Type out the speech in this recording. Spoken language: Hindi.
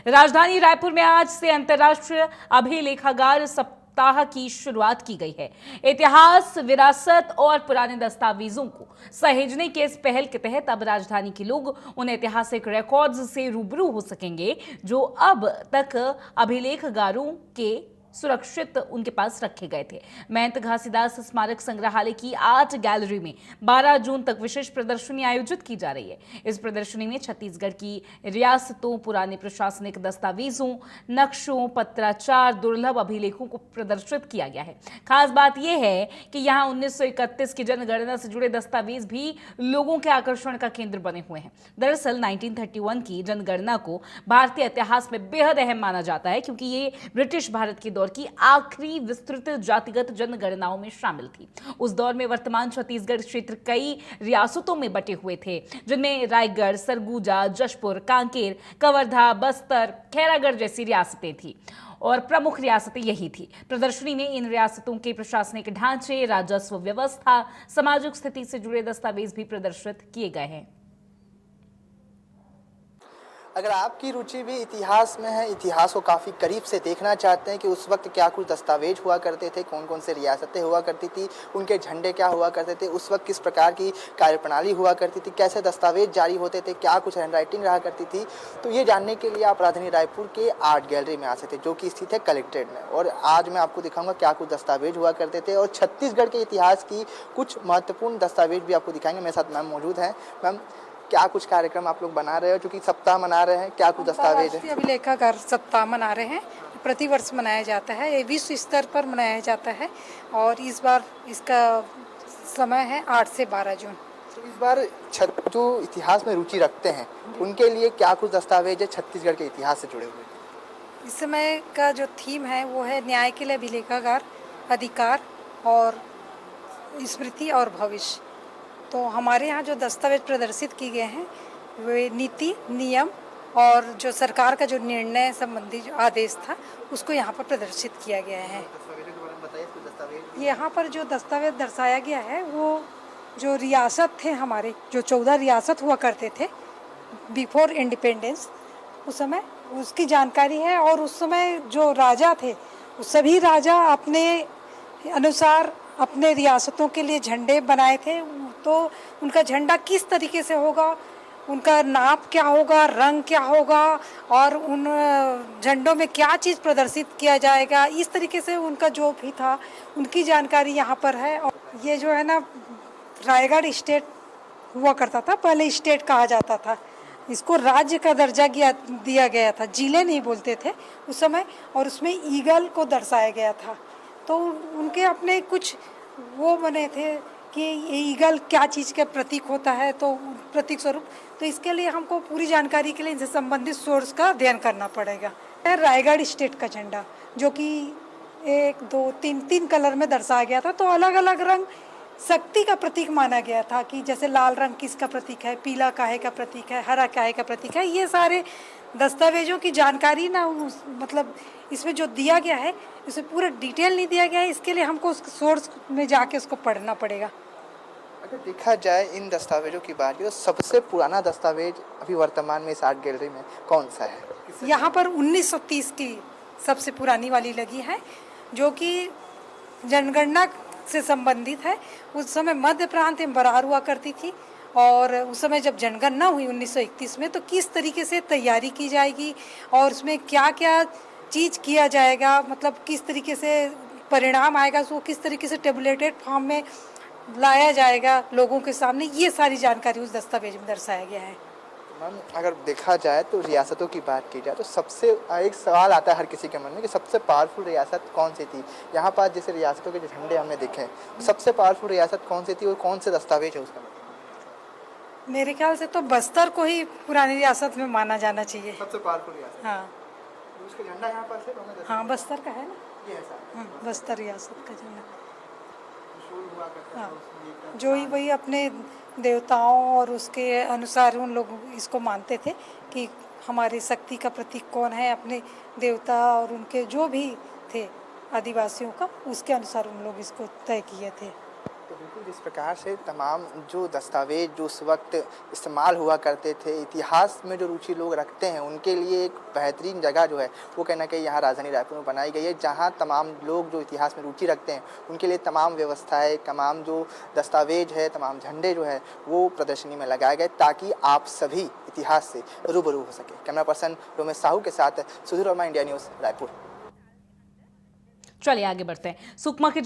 राजधानी रायपुर में आज से अंतर्राष्ट्रीय अभिलेखागार सप्ताह की शुरुआत की गई है। इतिहास, विरासत और पुराने दस्तावेजों को सहेजने के इस पहल के तहत अब राजधानी के लोग उन ऐतिहासिक रिकॉर्ड्स से रूबरू हो सकेंगे जो अब तक अभिलेखागारों के सुरक्षित उनके पास रखे गए थे। महंत घासीदास स्मारक संग्रहालय की आर्ट गैलरी में 12 जून तक विशेष प्रदर्शनी आयोजित की जा रही है। इस प्रदर्शनी में छत्तीसगढ़ की रियासतों, पुराने प्रशासनिक दस्तावेजों, नक्शों, पत्राचार, दुर्लभ अभिलेखों को प्रदर्शित किया गया है। खास बात यह है कि यहाँ 1931 की जनगणना से जुड़े दस्तावेज भी लोगों के आकर्षण का केंद्र बने हुए हैं। दरअसल 1931 की जनगणना को भारतीय इतिहास में बेहद अहम माना जाता है, क्योंकि ये ब्रिटिश भारत के दौर की आखिरी विस्तृत जातिगत जनगणनाओं में शामिल थी। उस दौर में वर्तमान छत्तीसगढ़ क्षेत्र कई रियासतों में बटे हुए थे, जिनमें रायगढ़, सरगुजा, जशपुर, कांकेर, कवर्धा, बस्तर, खैरागढ़ जैसी रियासतें थी और प्रमुख रियासतें यही थी। प्रदर्शनी में इन रियासतों के प्रशासनिक ढांचे, राजस्व व्यवस्था, सामाजिक स्थिति से जुड़े दस्तावेज भी प्रदर्शित किए गए हैं। अगर आपकी रुचि भी इतिहास में है, इतिहास को काफ़ी करीब से देखना चाहते हैं कि उस वक्त क्या कुछ दस्तावेज हुआ करते थे, कौन कौन से रियासतें हुआ करती थी, उनके झंडे क्या हुआ करते थे, उस वक्त किस प्रकार की कार्यप्रणाली हुआ करती थी, कैसे दस्तावेज जारी होते थे, क्या कुछ हैंडराइटिंग रहा करती थी, तो ये जानने के लिए आप राजधानी रायपुर के आर्ट गैलरी में आ सकते थे, जो कि स्थित है कलेक्ट्रेट में। और आज मैं आपको दिखाऊंगा क्या कुछ दस्तावेज हुआ करते थे और छत्तीसगढ़ के इतिहास की कुछ महत्वपूर्ण दस्तावेज भी आपको दिखाएंगे। मेरे साथ मैम मौजूद हैं। मैम, क्या कुछ कार्यक्रम आप लोग बना रहे हो, क्योंकि सप्ताह मना रहे हैं, क्या कुछ दस्तावेज है? अभिलेखागार सप्ताह मना रहे हैं, प्रतिवर्ष मनाया जाता है, ये विश्व स्तर पर मनाया जाता है और इस बार इसका समय है 8 से 12 जून। तो इस बार जो इतिहास में रुचि रखते हैं उनके लिए क्या कुछ दस्तावेज है छत्तीसगढ़ के इतिहास से जुड़े हुए? इस समय का जो थीम है वो है न्याय के लिए अभिलेखागार, अधिकार और स्मृति और भविष्य। तो हमारे यहाँ जो दस्तावेज प्रदर्शित किए गए हैं वे नीति, नियम और जो सरकार का जो निर्णय संबंधी जो आदेश था उसको यहाँ पर प्रदर्शित किया गया है। यहाँ पर जो दस्तावेज दर्शाया गया है वो जो रियासत थे, हमारे जो 14 रियासत हुआ करते थे बिफोर इंडिपेंडेंस, उस समय उसकी जानकारी है। और उस समय जो राजा थे सभी राजा अपने अनुसार अपने रियासतों के लिए झंडे बनाए थे। तो उनका झंडा किस तरीके से होगा, उनका नाप क्या होगा, रंग क्या होगा और उन झंडों में क्या चीज़ प्रदर्शित किया जाएगा, इस तरीके से उनका जो भी था उनकी जानकारी यहाँ पर है। और ये जो है ना, रायगढ़ स्टेट हुआ करता था, पहले स्टेट कहा जाता था, इसको राज्य का दर्जा दिया गया था, जिले नहीं बोलते थे उस समय। और उसमें ईगल को दर्शाया गया था। तो उनके अपने कुछ वो बने थे कि ईगल क्या चीज़ का प्रतीक होता है, तो प्रतीक स्वरूप। तो इसके लिए हमको पूरी जानकारी के लिए इनसे संबंधित सोर्स का अध्ययन करना पड़ेगा। रायगढ़ स्टेट का झंडा जो कि 1, 2, 3 कलर में दर्शाया गया था। तो अलग अलग रंग शक्ति का प्रतीक माना गया था, कि जैसे लाल रंग किसका प्रतीक है, पीला काहे का प्रतीक है, हरा काहे का प्रतीक है। ये सारे दस्तावेजों की जानकारी ना मतलब इसमें जो दिया गया है इसे पूरा डिटेल नहीं दिया गया है, इसके लिए हमको उस सोर्स में जाके उसको पढ़ना पड़ेगा। अगर देखा जाए इन दस्तावेजों की बात की तो सबसे पुराना दस्तावेज अभी वर्तमान में इस आर्ट गैलरी में कौन सा है? यहाँ पर 1930 की सबसे पुरानी वाली लगी है, जो कि जनगणना से संबंधित है। उस समय मध्य प्रांत में बरार हुआ करती थी और उस समय जब जनगणना हुई 1931 में, तो किस तरीके से तैयारी की जाएगी और उसमें क्या क्या चीज़ किया जाएगा, मतलब किस तरीके से परिणाम आएगा, उसको किस तरीके से टेबुलेटेड फॉर्म में लाया जाएगा लोगों के सामने, ये सारी जानकारी उस दस्तावेज में दर्शाया गया है। मैम, अगर देखा जाए तो रियासतों की बात की जाए तो सबसे एक सवाल आता है हर किसी के मन में कि सबसे पावरफुल रियासत कौन सी थी? यहाँ पर जैसे रियासतों के जो झंडे हमें दिखे, सबसे पावरफुल रियासत कौन सी थी और कौन से दस्तावेज है उसका? मेरे ख्याल से तो बस्तर को ही पुरानी रियासत में माना जाना चाहिए। सबसे पावरफुल रियासत? हाँ, उसका झंडा यहाँ पर से हाँ बस्तर का है ना, ये है सर। बस्तर रियासत का झंडा। हुआ करता हाँ, था जो ही वही अपने देवताओं और उसके अनुसार उन लोग इसको मानते थे कि हमारी शक्ति का प्रतीक कौन है, अपने देवता और उनके जो भी थे आदिवासियों का, उसके अनुसार उन लोग इसको तय किए थे। तो बिल्कुल, जिस प्रकार से तमाम जो दस्तावेज जो उस वक्त इस्तेमाल हुआ करते थे, इतिहास में जो रुचि लोग रखते हैं उनके लिए एक बेहतरीन जगह जो है वो कहीं न कहीं यहाँ राजधानी रायपुर में बनाई गई है, जहाँ तमाम लोग जो इतिहास में रुचि रखते हैं उनके लिए तमाम व्यवस्थाएं, तमाम जो दस्तावेज है, तमाम झंडे जो है वो प्रदर्शनी में लगाए गए ताकि आप सभी इतिहास से रूबरू हो सके। कैमरा पर्सन रोमेश साहू के साथ सुधीर वर्मा, इंडिया न्यूज़, रायपुर। चलिए आगे बढ़ते हैं। सुकमा के